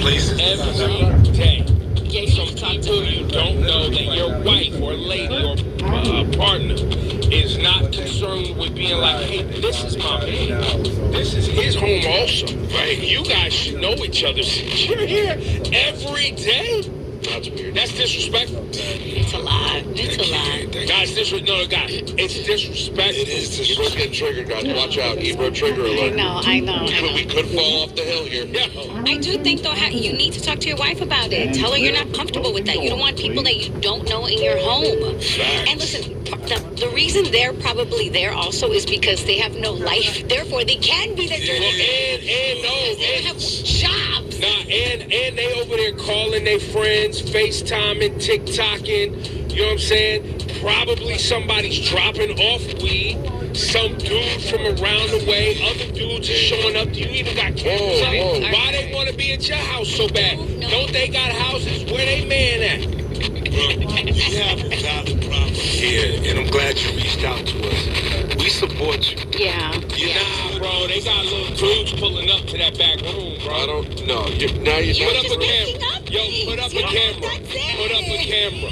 places. Every day. Some people you don't know that your wife or lady or partner is not concerned with being like, hey, this is my man. This is his home also, right? You guys should know each other since you're here every day. That's weird. That's disrespectful. It's a lie. It's a lie. Guys, guys, it's disrespectful. It is disrespectful. Getting triggered, guys. Watch out. Ebro trigger alert. I know. We could fall off the hill here. Yeah. I do think, though, you need to talk to your wife about it. Tell her you're not comfortable with that. You don't want people that you don't know in your home. And listen, the reason they're probably there also is because they have no life. Therefore, they can be there during the day. They don't have jobs. And they over there calling their friends, FaceTiming, TikToking, you know what I'm saying? Probably somebody's dropping off weed. Some dude from around the way, other dudes are showing up. You even got cameras up. Why they want to be at your house so bad? Don't they got houses? Where they man at? We have a valid problem here, and I'm glad you reached out to us. We support you. Yeah. Nah, bro, they got little dudes pulling up to that back room, bro. I don't know. You're Put up a camera. Yo, put up a camera. Put up a camera.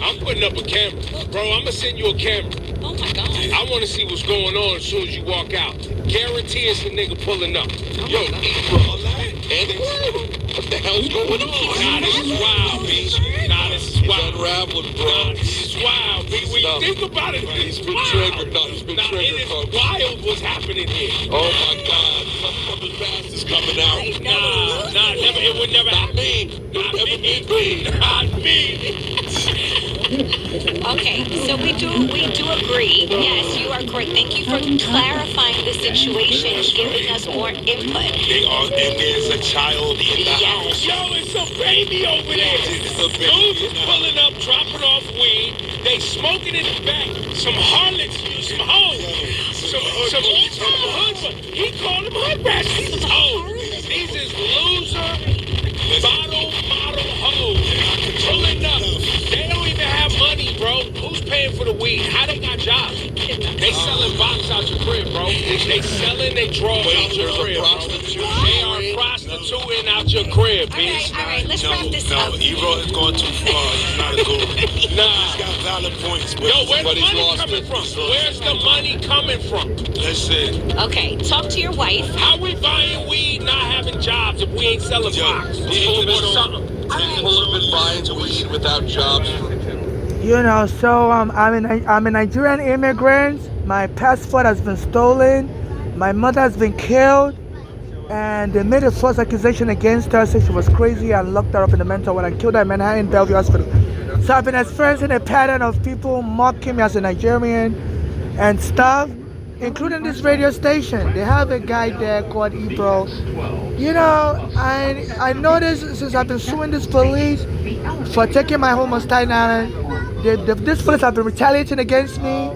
I'm putting up a camera. Bro, I'm going to send you a camera. Oh, my God. I want to see what's going on as soon as you walk out. Guarantee it's a nigga pulling up. Yo, what the hell's going on? Nah, this is wild, B. Nah, this is wild. Unraveling, bro. Nah, this is wild, B. When you think about it, He's been wild. triggered. No, he's been triggered, it is folks. wild what's happening here. Oh, my God. Some of the fast is coming out. Never. It would never happen. Not me. Okay, so we do agree. Yes, you are correct. Thank you for clarifying the situation, giving us more input. And there's a child in the house. Yo, it's a baby over there. Dudes is pulling up, dropping off weed. They smoking in the back. Some harlots, some hoes. Some hood. He called them hood rats. These is hoes. These is loser, bottle hoes. Pulling up. They don't even have money, bro. Who's paying for the weed? How they got jobs? They selling box out your crib, bro. They selling they drugs out your crib, bro. They are prostituting out your crib, bitch. All right, let's wrap this up. Ebro has gone too far. He's not a good. Nah. He's got valid points. Yo, where's the money coming from? Where's the money coming from? Listen. Okay, talk to your wife. How we buying weed, not having jobs if we ain't selling box? People have been buying weed without jobs. You know, so I'm a Nigerian immigrant. My passport has been stolen. My mother has been killed. And they made a false accusation against her, saying she was crazy and locked her up in the mental ward and killed her in Manhattan Bellevue Hospital. So I've been experiencing a pattern of people mocking me as a Nigerian and stuff, including this radio station. They have a guy there called Ebro. You know, I noticed since I've been suing this police for taking my home on Staten Island, this police have been retaliating against me.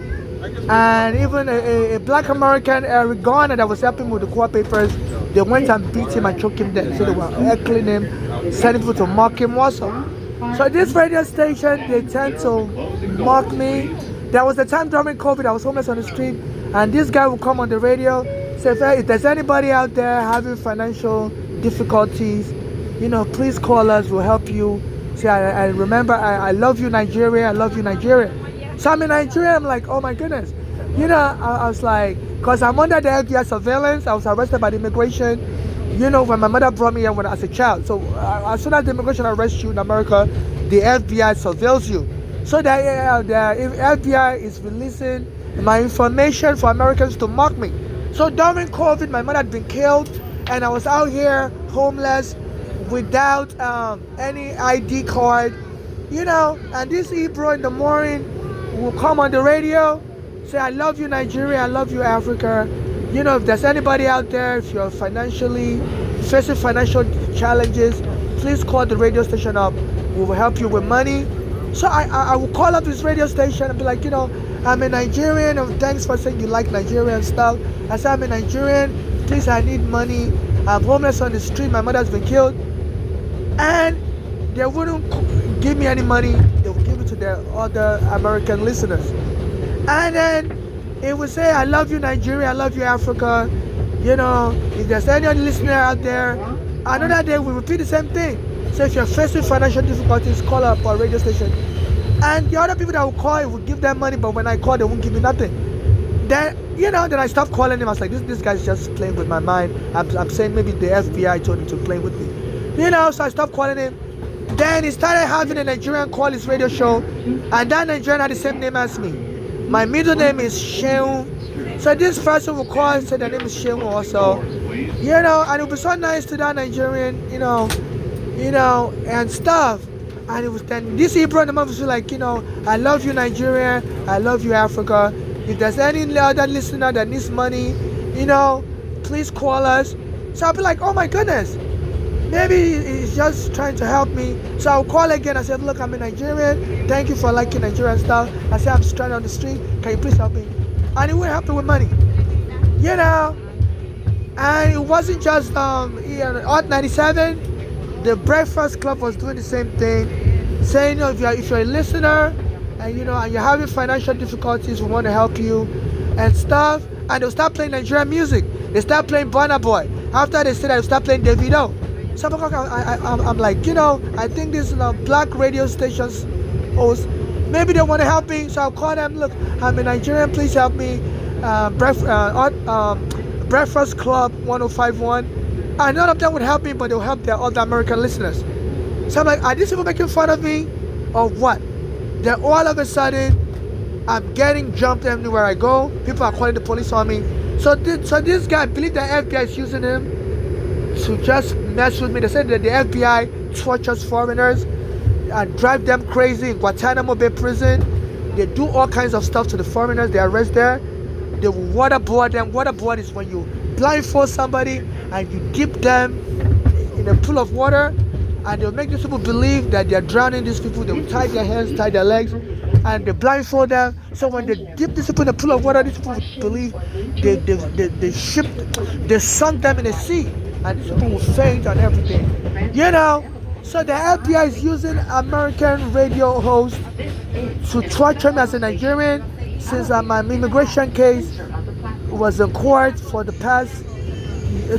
And even a black American, Eric Garner, that was helping me with the court papers, they went and beat him and choked him dead. So they were heckling him, sending people to mock him also. So this radio station, they tend to mock me. There was a time during COVID, I was homeless on the street, and this guy would come on the radio, say, if there's anybody out there having financial difficulties, you know, please call us, we'll help you. See, I remember, I love you, Nigeria, I love you, Nigeria. So I'm in Nigeria, I'm like, oh my goodness. You know, I was like, because I'm under the FBI surveillance, I was arrested by the immigration. You know, when my mother brought me here when I was a child. So as soon as the immigration arrests you in America, the FBI surveils you. So the FBI is releasing my information for Americans to mock me. So during COVID, my mother had been killed, and I was out here homeless without any ID card, you know. And this Ebro in the morning will come on the radio, say, I love you, Nigeria, I love you, Africa. You know, if there's anybody out there, if you're financially facing financial challenges, please call the radio station up. We will help you with money. So I will call up this radio station and be like, you know, I'm a Nigerian, and thanks for saying you like Nigerian stuff. I said, I'm a Nigerian, please, I need money. I'm homeless on the street, my mother's been killed. And they wouldn't give me any money, they would give it to their other American listeners. And then it would say, I love you, Nigeria, I love you, Africa. You know, if there's any listener out there Another day we repeat the same thing. So if you're facing financial difficulties, call up our radio station. And the other people that will call, will give them money, but when I call, they won't give me nothing. Then then I stopped calling him. I was like, this guy's just playing with my mind. I'm saying maybe the FBI told him to play with me. So I stopped calling him. Then he started having a Nigerian call his radio show, and that Nigerian had the same name as me. My middle name is Sheung. So this person will call and say their name is Sheung also. And it would be so nice to that Nigerian, and stuff. And it was then this Hebrew and the mother was like, I love you Nigeria, I love you Africa. If there's any other listener that needs money, please call us. So I'll be like, oh my goodness, maybe he's just trying to help me. So I'll call again. I said, look, I'm a Nigerian. Thank you for liking Nigerian stuff. I said, I'm stranded on the street. Can you please help me? And he would help me with money. And it wasn't just Hot 97. The Breakfast Club was doing the same thing, saying, if you're a listener and and you're having financial difficulties, we want to help you and stuff. And they'll start playing Nigerian music. They start playing Burna Boy. After they said that, they'll start playing Davido. So I'm like, I think this black radio stations host, maybe they want to help me. So I'll call them. Look, I'm a Nigerian. Please help me. Breakfast Club 1051. And none of them would help me, but they'll help their other American listeners. So I'm like, are these people making fun of me or what? Then all of a sudden, I'm getting jumped everywhere I go. People are calling the police on me. So this guy, I believe the FBI is using him to just mess with me. They said that the FBI tortures foreigners and drive them crazy in Guantanamo Bay prison. They do all kinds of stuff to the foreigners. They arrest there. They will waterboard them. Waterboard is when you blindfold somebody and you dip them in a pool of water, and they'll make these people believe that they're drowning these people. They will tie their hands, tie their legs, and they blindfold them. So when they dip these people in a pool of water, these people believe they sunk them in the sea, and these people will faint and everything. So the FBI is using American radio hosts to torture me as a Nigerian since my immigration case was in court for the past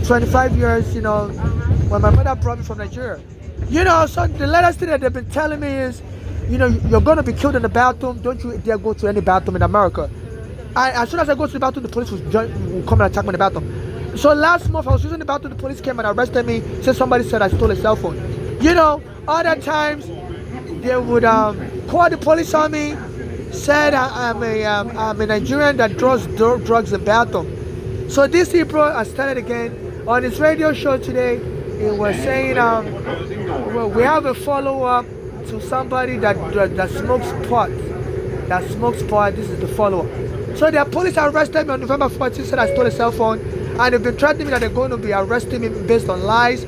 25 years, when my mother brought me from Nigeria. So the latest thing that they've been telling me is, you're going to be killed in the bathroom. Don't you dare go to any bathroom in America. As soon as I go to the bathroom, the police will come and attack me in the bathroom. So last month, I was using the bathroom, the police came and arrested me since somebody said I stole a cell phone. Other times, they would call the police on me, said I'm a Nigerian that draws drugs in bathroom. So this Hebrew has started again on his radio show today. He was saying, we have a follow-up to somebody that smokes pot. This is the follow-up. So the police arrested me on November 14th, said I stole a cell phone, and they've been threatening me that they're going to be arresting me based on lies.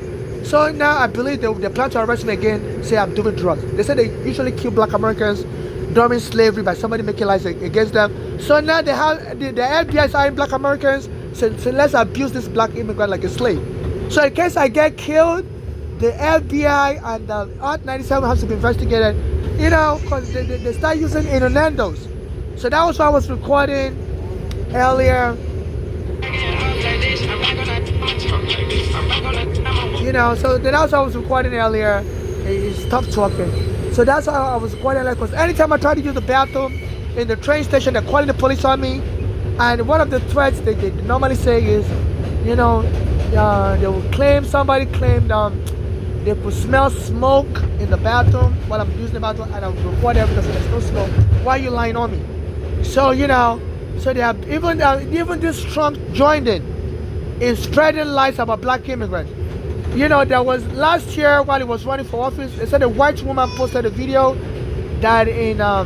So now I believe they plan to arrest me again, say I'm doing drugs. They said they usually kill black Americans during slavery by somebody making lies against them. So now they have the FBI is hiring black Americans, so let's abuse this black immigrant like a slave. So in case I get killed, the FBI and the Hot 97 has to be investigated, because they start using innuendos. So that was what I was recording earlier. So that's what I was recording earlier. He stopped talking. So that's how I was recording, because anytime I try to use the bathroom in the train station, they're calling the police on me. And one of the threats they normally say is, they will somebody claimed they could smell smoke in the bathroom while I'm using the bathroom, and I'll record everything so there's no smoke. Why are you lying on me? So, so they have, even this Trump joined in spreading lies about black immigrants. There was last year while he was running for office, they said a white woman posted a video that in, I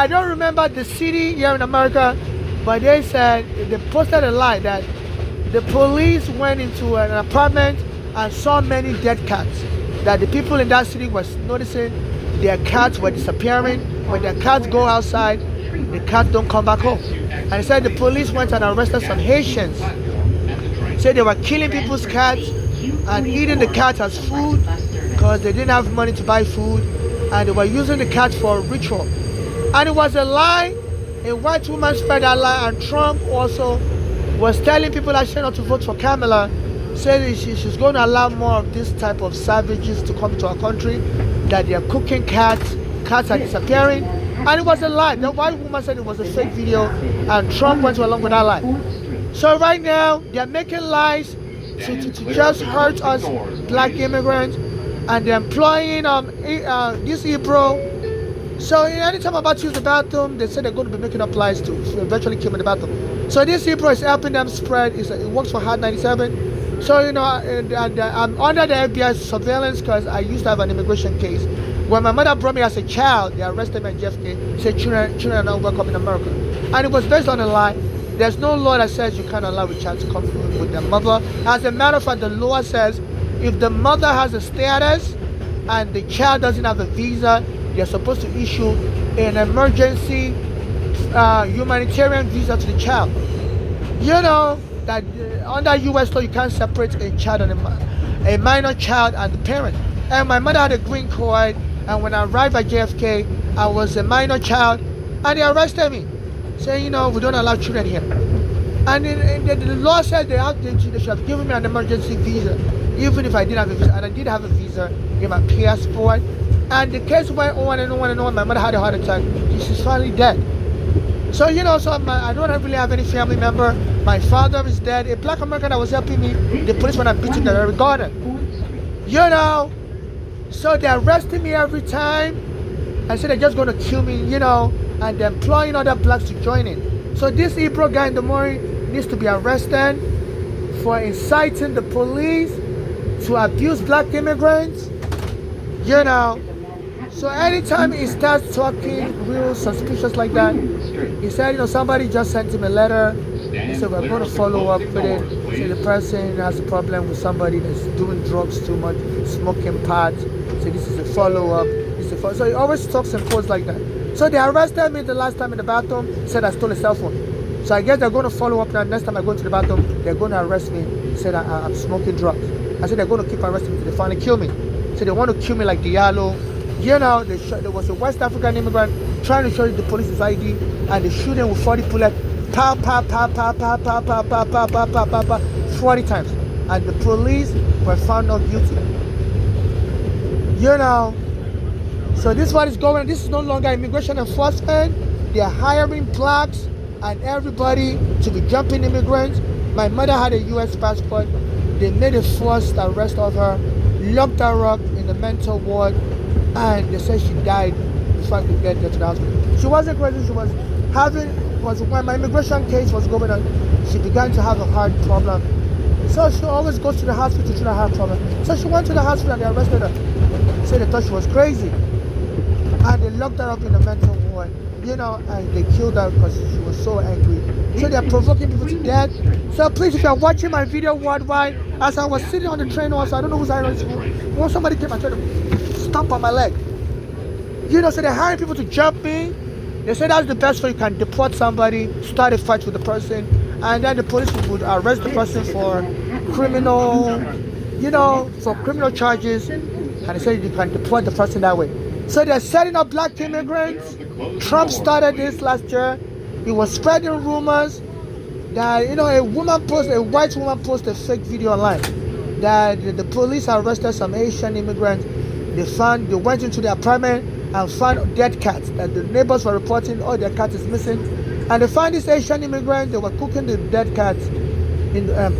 don't remember the city here in America, but they said, they posted a lie that the police went into an apartment and saw many dead cats. That the people in that city was noticing their cats were disappearing. When their cats go outside, the cats don't come back home. And they said the police went and arrested some Haitians. Said they were killing people's cats and eating the cats as food because they didn't have money to buy food, and they were using the cats for a ritual. And it was a lie. A white woman spread that lie, and Trump also was telling people actually not to vote for Kamala said she's going to allow more of this type of savages to come to our country, that they are cooking cats are disappearing, and it was a lie. The white woman said it was a fake video, and Trump went along with that lie. So right now they are making lies to just hurt us black immigrants, and they're employing this April. So anytime I'm about to use the bathroom, they say they're going to be making up lies to eventually kill me in the bathroom. So this April is helping them spread. It works for Hard 97. So and I'm under the FBI surveillance because I used to have an immigration case. When my mother brought me as a child, they arrested me at JFK, said children are not welcome in America. And it was based on a lie. There's no law that says you can't allow a child to come with their mother. As a matter of fact, the law says if the mother has a status and the child doesn't have a visa, you're supposed to issue an emergency humanitarian visa to the child. You know that under U.S. law, you can't separate a child and a minor child and the parent. And my mother had a green card, and when I arrived at JFK, I was a minor child, and they arrested me, saying, we don't allow children here. And the law said they should have given me an emergency visa, even if I didn't have a visa. And I did have a visa in my passport. And the case went on and on and on. My mother had a heart attack. She's finally dead. So, I don't really have any family member. My father is dead. A black American that was helping me, the police went and beat him in the garden. So they're arresting me every time and say they're just going to kill me, and they're employing other blacks to join in. So this Hebrew guy in the morning needs to be arrested for inciting the police to abuse black immigrants, So anytime he starts talking real suspicious like that, he said, somebody just sent him a letter. He said, we're going to follow up with it. So the person has a problem with somebody that's doing drugs too much, smoking pot. So this is a follow-up. So he always talks in codes like that. So they arrested me the last time in the bathroom, said I stole a cell phone. So I guess they're going to follow up now. Next time I go into the bathroom, they're going to arrest me, said I'm smoking drugs. I said they're going to keep arresting me until they finally kill me. So they want to kill me like Diallo. There was a West African immigrant trying to show the police his ID, and they shoot him with 40 bullets, pow, pow, pow, pow, pow, pow, pow, pow, pow, pow, pow, pow, pow, 40 times. And the police were found not guilty. So this is what is going on. This is no longer immigration enforcement. They are hiring blacks and everybody to be jumping immigrants. My mother had a U.S. passport. They made a forced arrest of her, locked her up in the mental ward, and they said she died before I could get her to the hospital. She wasn't crazy. She was when my immigration case was going on, she began to have a heart problem. So she always goes to the hospital to have a problem. So she went to the hospital and they arrested her. So they thought she was crazy. And they locked her up in a mental ward, and they killed her because she was so angry. So they're provoking people to death. So please, if you're watching my video worldwide, as I was sitting on the train also, I don't know who's hiring me. Once somebody came and tried to stomp on my leg. So they're hiring people to jump me. They say that's the best way you can deport somebody, start a fight with the person, and then the police would arrest the person for criminal charges, and they say you can deport the person that way. So they're setting up black immigrants. Trump started this last year. He was spreading rumors that a white woman posted a fake video online that the police arrested some Asian immigrants. They went into their apartment and found dead cats. That the neighbors were reporting, their cat is missing. And they found these Asian immigrants. They were cooking the dead cats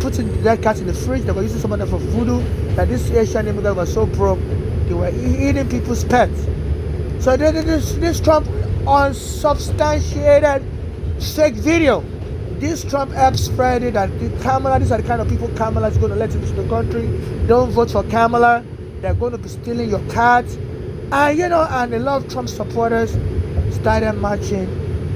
putting the dead cats in the fridge. They were using some of them for voodoo. That this Asian immigrant was so broke, they were eating people's pets. So this Trump unsubstantiated fake video. This Trump helped spread it, that Kamala, these are the kind of people Kamala is going to let into the country. Don't vote for Kamala. They're going to be stealing your cats. And and a lot of Trump supporters started marching,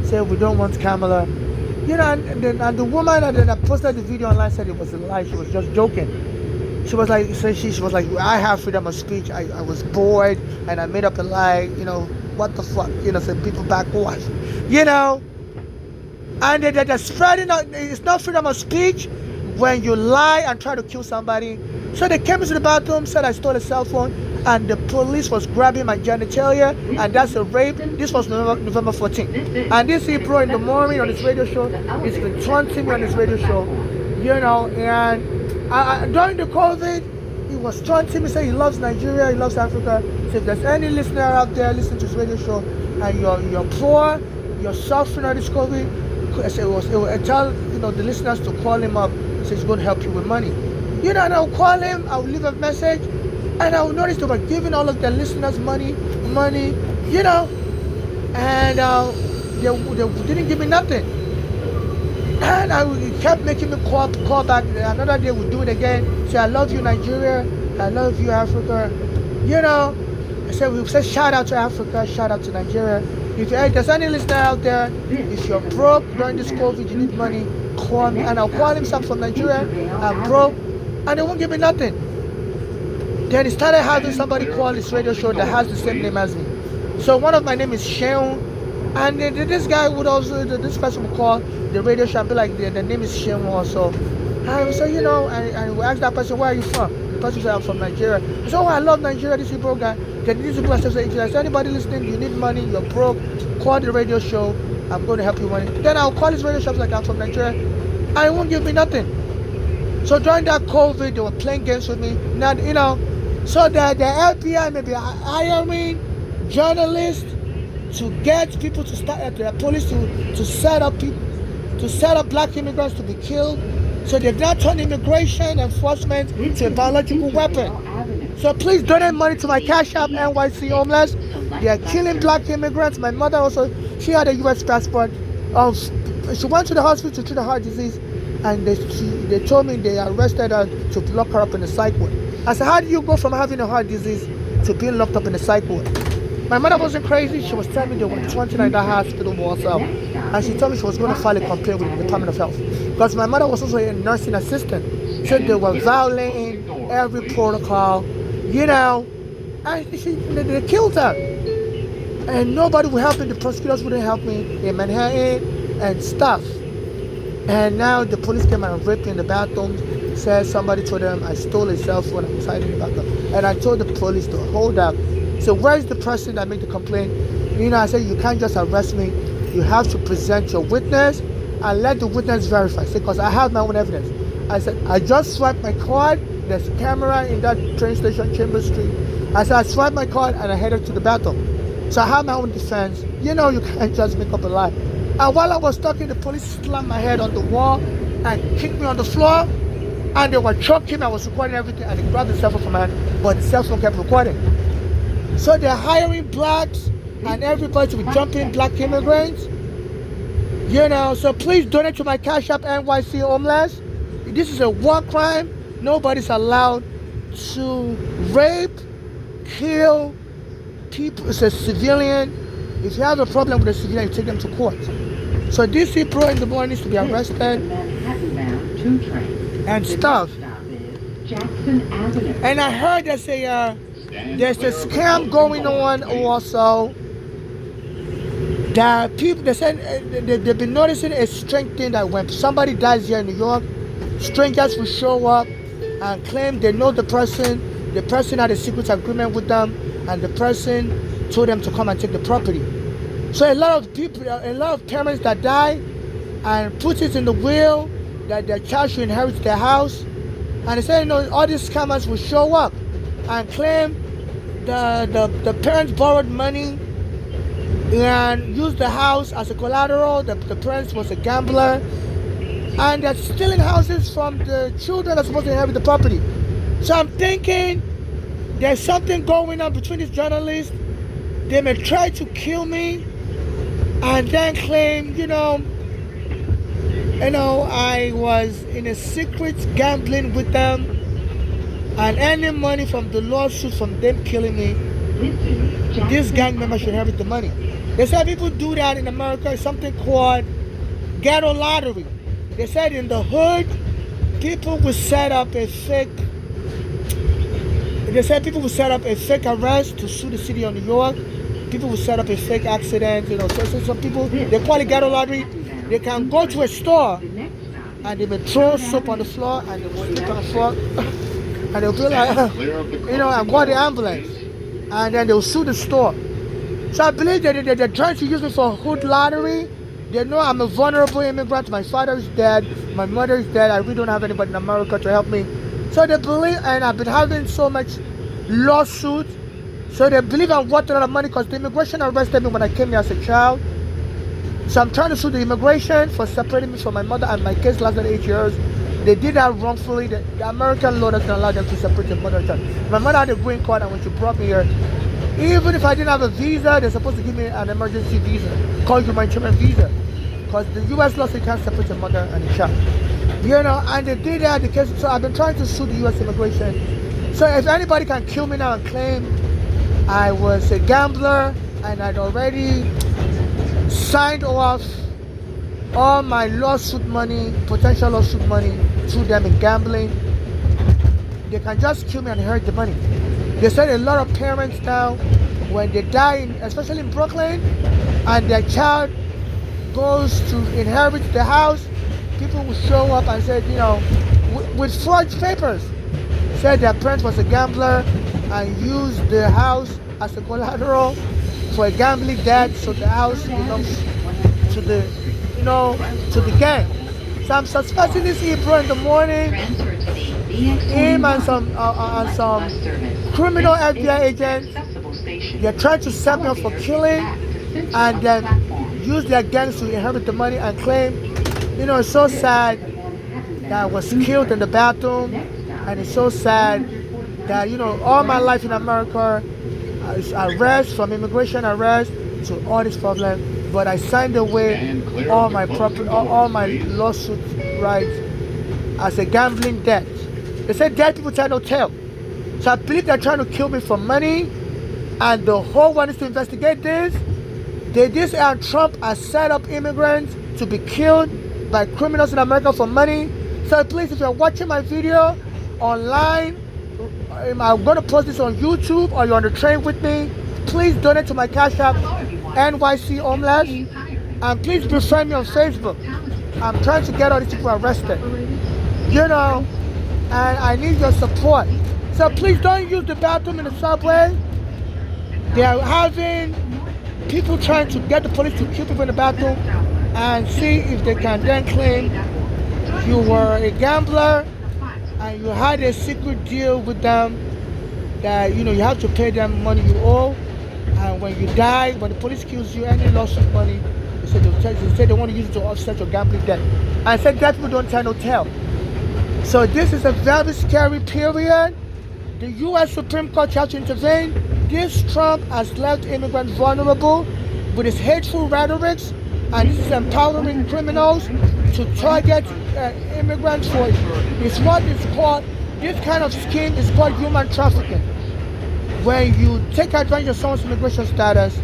saying we don't want Kamala. And the woman that posted the video online said it was a lie. She was just joking. She was like, I have freedom of speech. I was bored and I made up a lie. What the fuck? So people backwash. And they're spreading. It's not freedom of speech when you lie and try to kill somebody. So they came into the bathroom, said I stole a cell phone, and the police was grabbing my genitalia, and that's a rape. This was November 14th. And this April in the morning on his radio show, he's been taunting me on his radio show, and During the COVID, he was taunting me, saying he loves Nigeria, he loves Africa. So if there's any listener out there listening to this radio show and you're poor, you're suffering on this COVID, it will tell the listeners to call him up. So he's going to help you with money. And I'll call him, I'll leave a message, and I'll notice they were giving all of their listeners money, and they didn't give me nothing. And he kept making me call back. Another day we'll do it again. Say, I love you, Nigeria. I love you, Africa. I said, we said shout out to Africa, shout out to Nigeria. If there's any listener out there, if you're broke during this COVID, you need money, call me. And I'll call him some from Nigeria. I'm broke. And they won't give me nothing. Then he started having somebody call his radio show that has the same name as me. So one of my name is Sheung, and this guy would also, this person would call the radio show and be like, the name is Sheung also. And so, and we asked that person, where are you from? The person said, I'm from Nigeria. I said, oh, I love Nigeria, this Hebrew guy. Then this Hebrew said, if anybody listening, you need money, you're broke, call the radio show, I'm going to help you with money. Then I'll call his radio show like, I'm from Nigeria, and he won't give me nothing. So during that COVID, they were playing games with me. Now, so that the FBI may be hiring journalists to get people to start, the police to set up people, to set up black immigrants to be killed. So they've now turned immigration enforcement to a biological weapon. So please donate money to my Cash App, NYC Homeless. They are killing black immigrants. My mother also, she had a U.S. passport. She went to the hospital to treat a heart disease, and they told me they arrested her to lock her up in the psych ward. I said, how do you go from having a heart disease to being locked up in the psych ward? My mother wasn't crazy. She was telling me there were 29 in that hospital herself. And she told me she was going to file a complaint with the Department of Health. Because my mother was also a nursing assistant. So they were violating every protocol, and they killed her. And nobody would help me. The prosecutors wouldn't help me in Manhattan and stuff. And now the police came and raped me in the bathroom. Said somebody told them I stole a cell phone and was hiding in the bathroom. And I told the police to hold up. So where's the person that made the complaint? I said, you can't just arrest me. You have to present your witness and let the witness verify. Because I have my own evidence. I said, I just swiped my card. There's a camera in that train station, Chambers Street. I said, I swiped my card and I headed to the bathroom. So I have my own defense. You can't just make up a lie. And while I was talking, the police slammed my head on the wall and kicked me on the floor. And they were choking me. I was recording everything. And they grabbed the cell phone from my hand. But the cell phone kept recording. So they're hiring blacks and everybody to be jumping black immigrants. So please donate to my Cash App, NYC Homeless. This is a war crime. Nobody's allowed to rape, kill people. It's a civilian. If you have a problem with a civilian, you take them to court. So this April in the morning needs to be arrested and stuff. And I heard there's a scam going on also. That people, they said they've been noticing a strange thing that when somebody dies here in New York, strangers will show up and claim they know the person had a secret agreement with them, and the person told them to come and take the property. So a lot of parents that die and put it in the will that their child should inherit their house, and they say all these scammers will show up and claim the parents borrowed money and used the house as a collateral. The parents was a gambler, and they're stealing houses from the children that are supposed to inherit the property. So I'm thinking there's something going on between these journalists. They may try to kill me and then claim, I was in a secret gambling with them and earning money from the lawsuit from them killing me. This gang member should inherit the money. They said people do that in America. It's something called ghetto lottery. They said in the hood, people will set up a fake arrest to sue the city of New York. People will set up a fake accident, So some people, they call it ghetto lottery. They can go to a store and they will throw soap on the floor and they will sleep on the floor and they'll be like, and call the ambulance. And then they'll sue the store. So I believe that they're trying to use me for hood lottery. They know I'm a vulnerable immigrant. My father is dead. My mother is dead. I really don't have anybody in America to help me. So they believe, and I've been having so much lawsuits. So they believe I'm worth a lot of money because the immigration arrested me when I came here as a child. So I'm trying to sue the immigration for separating me from my mother, and my case lasted 8 years. They did that wrongfully. The American law doesn't allow them to separate their mother and child. My mother had a green card, and when she brought me here, even if I didn't have a visa, they're supposed to give me an emergency visa called humanitarian visa, because the U.S. law says you can't separate your mother and a child. You know, and they did that. So I've been trying to sue the U.S. immigration. So if anybody can kill me now and claim I was a gambler and I'd already signed off all my lawsuit money, potential lawsuit money, to them in gambling, they can just kill me and inherit the money. They said a lot of parents now, when they die, especially in Brooklyn, and their child goes to inherit the house, people will show up and say, you know, with forged papers, said their parent was a gambler and used the house as a collateral for a gambling debt, so the house belongs to the, you know, to the gang. So I'm suspecting this Hebrew in the morning, him and some criminal FBI agents. They're trying to set me up for killing, and then use their gangs to inherit the money and claim. You know, it's so sad that I was killed in the bathroom, and it's so sad that, you know, all my life in America, arrest, from immigration arrest to all this problem, but I signed away all my property, all my lawsuit rights as a gambling debt. They said dead people tell no tale. So I believe they're trying to kill me for money, and the whole one is to investigate this. This and Trump has set up immigrants to be killed by criminals in America for money. So please, if you're watching my video online, I'm going to post this on YouTube, or you're on the train with me, please donate to my Cash App, NYC Homeless, and please befriend me on Facebook. I'm trying to get all these people arrested, you know, and I need your support. So please don't use the bathroom in the subway. They are having people trying to get the police to kill people in the bathroom and see if they can then claim you were a gambler and you had a secret deal with them that, you know, you have to pay them money you owe, and when you die, when the police kills you, any lawsuit money, they say they want to use it to offset your gambling debt. I said that people don't tell no tale. So this is a very scary period. The U.S. Supreme Court has to intervene. This Trump has left immigrants vulnerable with his hateful rhetorics, and this is empowering criminals to target immigrants for it. It's what is called, this kind of scheme is called human trafficking. When you take advantage of someone's immigration status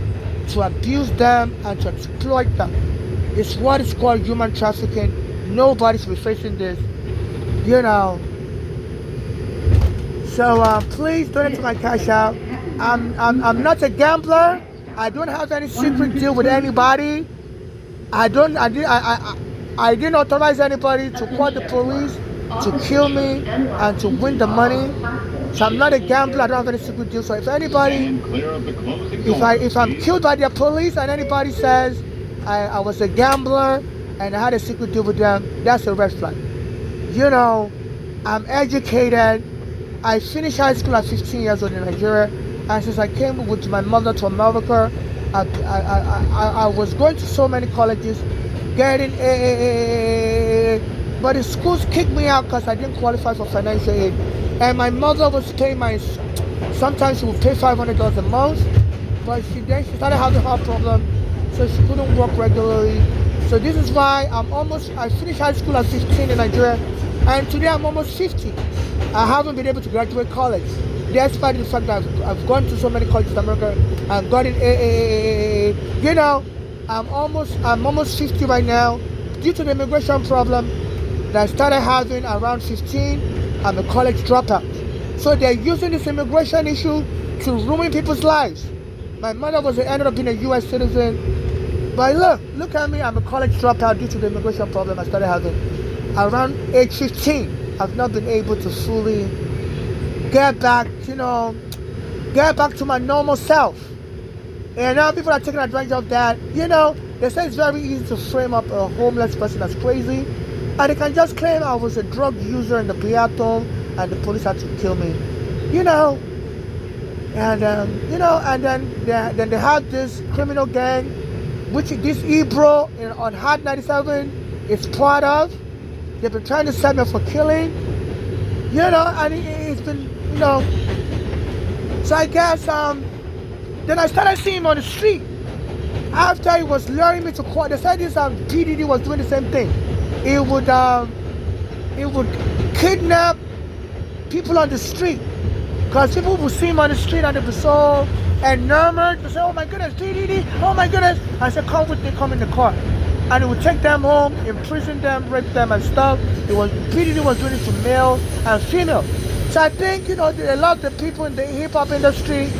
to abuse them and to exploit them, it's what is called human trafficking. Nobody should be facing this, you know. So please donate to my Cash App. I'm not a gambler. I don't have any secret deal with anybody. I didn't authorize anybody to call the police to kill me and to win the money. So I'm not a gambler. I don't have any secret deal. So if anybody, if I'm killed by the police and anybody says I was a gambler and I had a secret deal with them, that's a red flag. You know, I'm educated. I finished high school at 15 years old in Nigeria, and since I came with my mother to America, I was going to so many colleges, getting but the schools kicked me out because I didn't qualify for financial aid. And my mother was paying sometimes she would pay $500 a month, but then she started having a heart problem, so she couldn't work regularly. So this is why I finished high school at 15 in Nigeria, and today I'm almost 50. I haven't been able to graduate college, despite the fact that I've gone to so many colleges in America and gotten you know, I'm almost 50 right now. Due to the immigration problem that I started having around 15, I'm a college dropout. So they're using this immigration issue to ruin people's lives. My mother ended up being a U.S. citizen, but look at me, I'm a college dropout due to the immigration problem I started having. Around age 15, I've not been able to fully get back to my normal self. And now people are taking advantage of that. You know, they say it's very easy to frame up a homeless person that's crazy, and they can just claim I was a drug user in the bathroom, and the police had to kill me. You know, and then they have this criminal gang, which this Ebro on Hot 97 is part of. They've been trying to set me up for killing, and it's been, So I guess then I started seeing him on the street. After he was luring me to court, they said this PDD was doing the same thing. It would kidnap people on the street, because people would see him on the street and they'd be so enamored. They say, "Oh my goodness, PDD! Oh my goodness!" I said, "Come with me, come in the car." And it would take them home, imprison them, rape them and stuff. PDD was doing it to male and female. So I think, a lot of the people in the hip-hop industry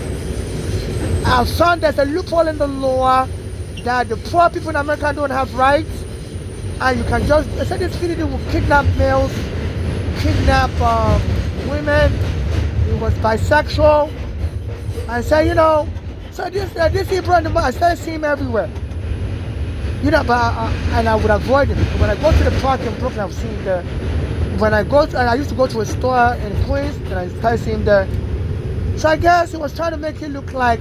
have found there's a loophole in the law that the poor people in America don't have rights. And you can just, I said this PDD will kidnap males, kidnap women. He was bisexual. I said, so this Hebrew, I started seeing him everywhere. And I would avoid him. When I go to the park in Brooklyn, I've seen him there. I used to go to a store in Queens, and I started seeing him there. So I guess he was trying to make it look like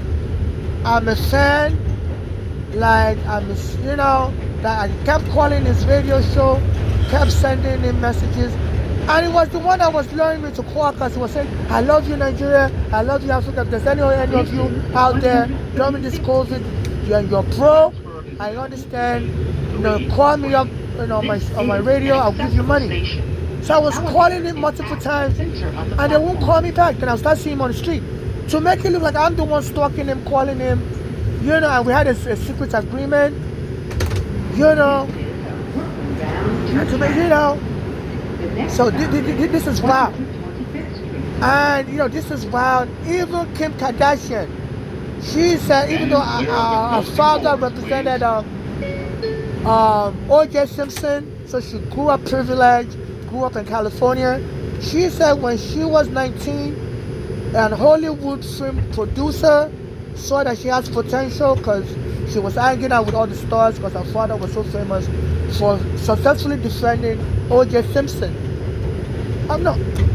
I'm a fan, like that I kept calling his radio show, kept sending him messages. And it was the one that was luring me to court, because he was saying, "I love you, Nigeria. I love you, Africa. If there's any of you out there during this COVID, you're pro, I understand, call me up on my radio, I'll give you money." So I was calling him multiple times, and they won't call me back. Then I'll start seeing him on the street. To make it look like I'm the one stalking him, calling him, and we had a secret agreement, and to make, so this is wild. And, this is wild. Even Kim Kardashian, she said, even though her father represented O.J. Simpson, so she grew up privileged, grew up in California. She said when she was 19, an Hollywood film producer saw that she has potential, because she was hanging out with all the stars, because her father was so famous for successfully defending O.J. Simpson.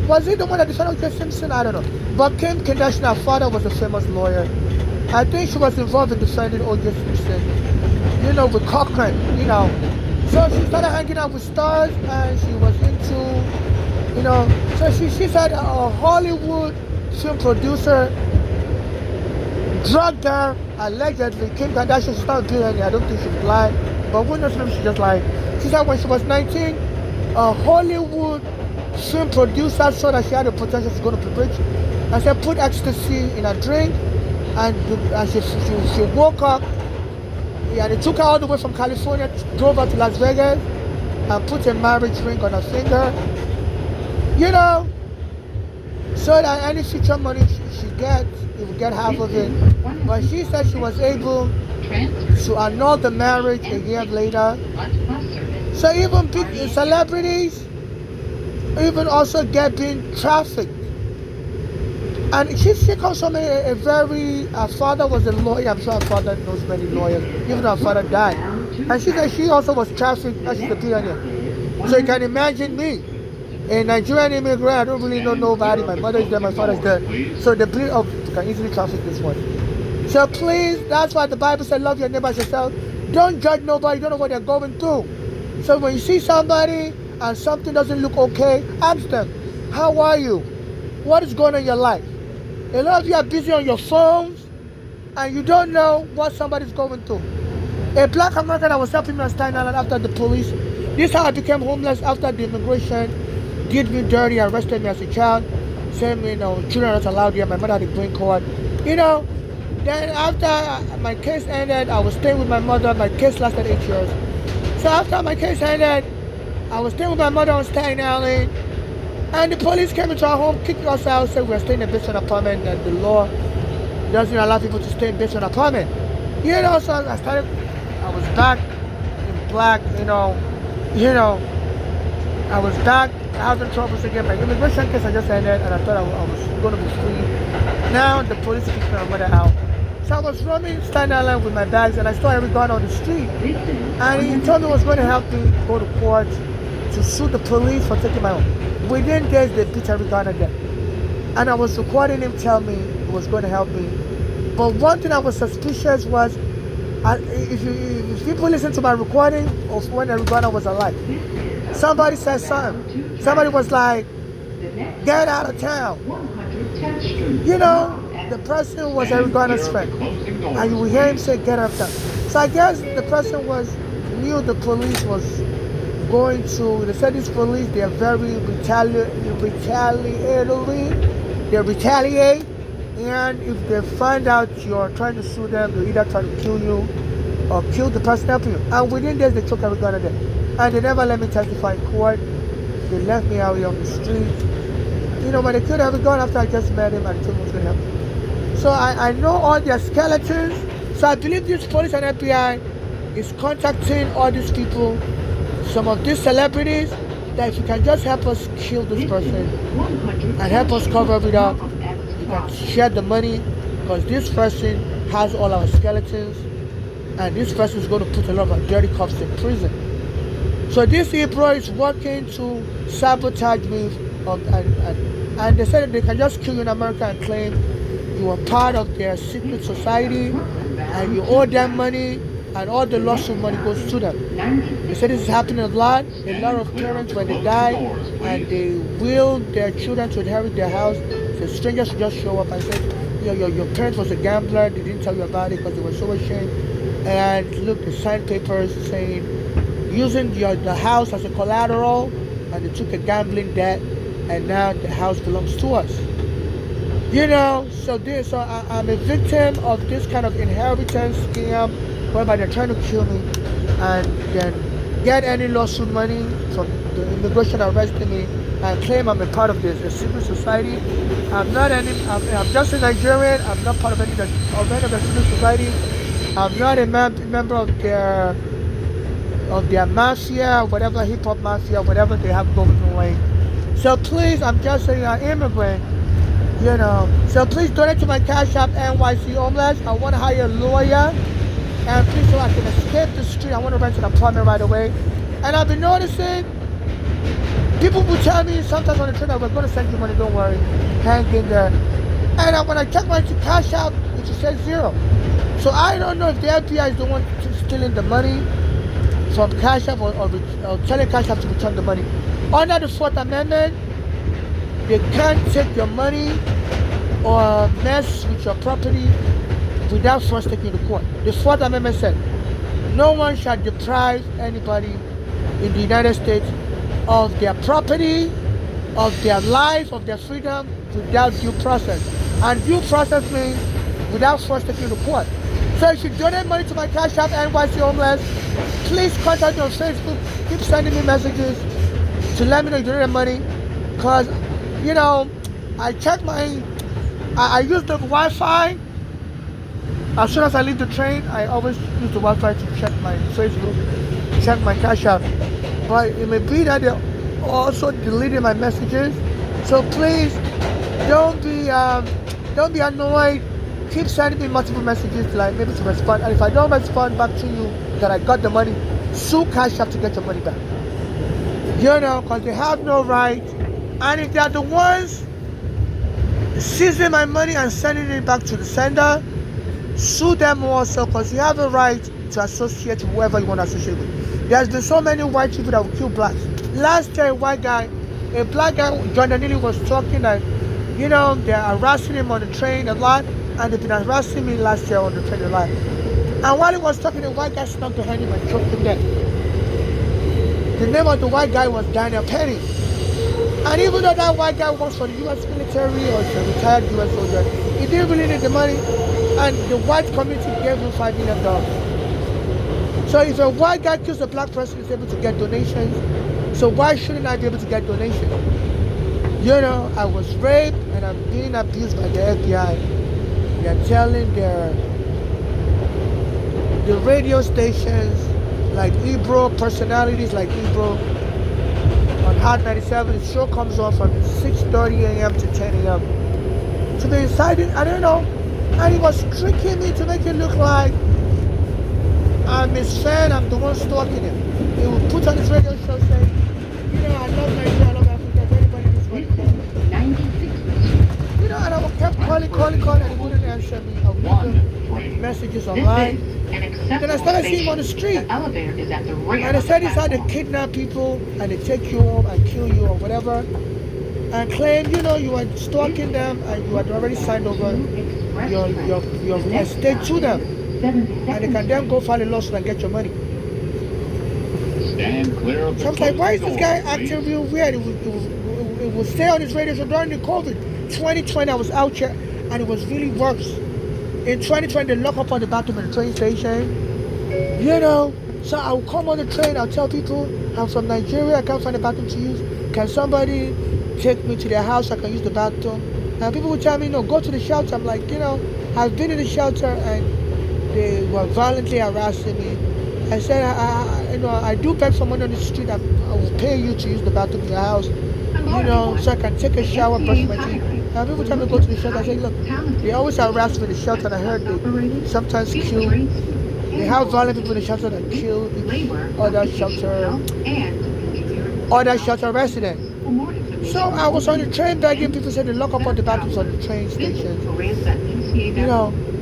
Was he the one that defended O.J. Simpson? I don't know. But Kim Kardashian, her father was a famous lawyer. I think she was involved in defending O.J. Simpson, with Cochran, So she started hanging out with stars, and she was into, so she said a Hollywood film producer drugged her, allegedly. Kim Kardashian, she's not a billionaire, I don't think she's lying, but who knows if she just lied. She said when she was 19, a Hollywood film producer saw that she had the potential to go to the bridge, and said put ecstasy in a drink, and she woke up. Yeah, they took her all the way from California, drove her to Las Vegas, and put a marriage ring on her finger. So that any future money she gets, he will get half of it. But she said she was able to annul the marriage a year later. So even big celebrities, even also get being trafficked. And she comes from a very, her father was a lawyer. I'm sure her father knows many lawyers, even though her father died. And she said she also was trafficked, and she's a billionaire. So you can imagine me, a Nigerian immigrant, I don't really know nobody. My mother is there, my father is there. So the you can easily traffic this one. So please, that's why the Bible said, love your neighbor as yourself. Don't judge nobody, you don't know what they're going through. So when you see somebody and something doesn't look okay, ask them, how are you? What is going on in your life? A lot of you are busy on your phones and you don't know what somebody's going through. A black American that was helping me on Staten Island after the police, this is how I became homeless after the immigration did me dirty, arrested me as a child, said me, children are not allowed here, my mother had a green card. Then after my case ended, I was staying with my mother. My case lasted 8 years. So after my case ended, I was staying with my mother on Staten Island, and the police came into our home, kicked us out, said we were staying in a basement apartment, and the law doesn't allow people to stay in basement apartment. So I was back in black, I was back, I was in trouble again. My immigration case I just ended, and I thought I was going to be free. Now the police kicked my mother out. So I was roaming Staten Island with my bags, and I saw every gun on the street. And he told me he was going to help me go to court to sue the police for taking my Within days, they beat every gun of them. And I was recording him tell me it was going to help me. But one thing I was suspicious was, if people listen to my recording of when Ghana was alive, somebody said something. Somebody was like, get out of town. You know, the person was Ghana's friend. And you will hear him say, get out of town. So I guess the person knew the police was going to, they said these police, they are very retaliatory, they retaliate, and if they find out you're trying to sue them, they either try to kill you or kill the person helping you. And within days, they took every gun of them. And they never let me testify in court. They left me out here on the street. You know, when they killed every gun after I just met him and told me was going to help me. So I know all their skeletons. So I believe this police and FBI is contacting all these people, some of these celebrities, that if you can just help us kill this person and help us cover it up, you can share the money, because this person has all our skeletons, and this person is going to put a lot of dirty cops in prison. So this Hebrew is working to sabotage me, and they said that they can just kill you in America and claim you are part of their secret society and you owe them money, and all the lawsuit money goes to them. They said this is happening a lot. A lot of parents, when they die and they will their children to inherit their house, the strangers just show up and say, your parents was a gambler, they didn't tell you about it because they were so ashamed. And look, they signed papers saying, using the house as a collateral, and they took a gambling debt, and now the house belongs to us. You know, so I'm a victim of this kind of inheritance scam, whereby they're trying to kill me and then get any lawsuit money from the immigration arresting me and claim I'm a part of this, a secret society. I'm just a Nigerian. I'm not part of any of the secret society. I'm not a member of their mafia, whatever hip hop mafia, whatever they have going on. So please, I'm just an immigrant. You know, so please donate to my Cash App, NYC Homeless. I want to hire a lawyer, and please, so I can escape the street. I want to rent an apartment right away. And I've been noticing, people will tell me sometimes on the train, we're going to send you money, don't worry, hang in there. And when I check my Cash App, it just says zero. So I don't know if the FBI is the one stealing the money from Cash App or telling Cash App to return the money. Under the 4th Amendment, they can't take your money or mess with your property without first taking you to court. The 4th Amendment said, no one shall deprive anybody in the United States of their property, of their life, of their freedom without due process. And due process means without first taking you to court. So if you donate money to my Cash App, NYC Homeless, please contact me on Facebook. Keep sending me messages to let me know you donate money, because you know, I check I use the Wi-Fi. As soon as I leave the train, I always use the Wi-Fi to check my Facebook, check my Cash App. But it may be that they're also deleting my messages. So please, don't be annoyed. Keep sending me multiple messages till I maybe to respond. And if I don't respond back to you that I got the money, sue Cash App to get your money back. You know, because they have no right. And if they are the ones seizing my money and sending it back to the sender, sue them also, because you have a right to associate with whoever you want to associate with. There's been so many white people that will kill blacks. Last year, a black guy, John Danili, was talking that, you know, they're harassing him on the train a lot, and they've been harassing me last year on the train a lot. And while he was talking, the white guy snuck behind him and choked him dead. The name of the white guy was Daniel Penny. And even though that white guy works for the U.S. military or is a retired U.S. soldier, he didn't really need the money, and the white community gave him $5 million. So if a white guy kills a black person, he's able to get donations. So why shouldn't I be able to get donations? You know, I was raped and I'm being abused by the FBI. They're telling the radio stations like Ebro, personalities like Ebro, on Hot 97, the show comes on from 6:30 a.m. to 10 a.m. to be inciting, I don't know, and he was tricking me to make it look like I'm his fan, I'm the one stalking him. He would put on his radio show saying, you know, I love Nigeria, I love Africa, if anybody calling, and he wouldn't answer me. I would leave him messages online. Then I started seeing him on the street. And they said he's how they kidnap people and they take you home and kill you or whatever. And claim, you were stalking them and you had already signed over your estate to them. And they can then go file a lawsuit and get your money. So I was like, why is this guy acting real weird? It would stay on his radio show during the COVID. 2020, I was out here and it was really worse. In 2020, they lock up on the bathroom in the train station. So I would come on the train, I'll tell people, I'm from Nigeria, I can't find a bathroom to use. Can somebody take me to their house, I can use the bathroom? And people would tell me, no, go to the shelter. I'm like, I've been in the shelter and they were violently harassing me. I said, I do beg for money on the street. I will pay you to use the bathroom in your house, so I can take a shower, brush my teeth. And people tell me to go to the shelter. I say, look, they always harass me in the shelter, and I heard they sometimes kill. They have violent people in the shelter that kill other shelter residents. So I was on the train begging people, said they lock up all the bathrooms on the train stations.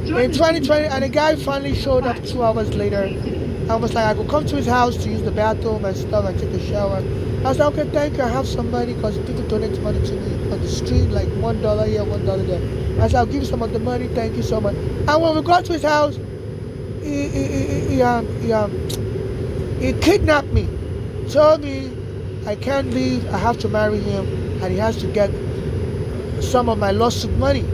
In 2020, and a guy finally showed up 2 hours later. I was like, I could come to his house to use the bathroom and stuff and take a shower. I was like, okay, thank you, I have some money because people donate money to me on the street, like $1 here, $1 there. I said, I'll give you some of the money, thank you so much. And when we got to his house, he kidnapped me, told me I can't leave, I have to marry him, and he has to get some of my lawsuit money.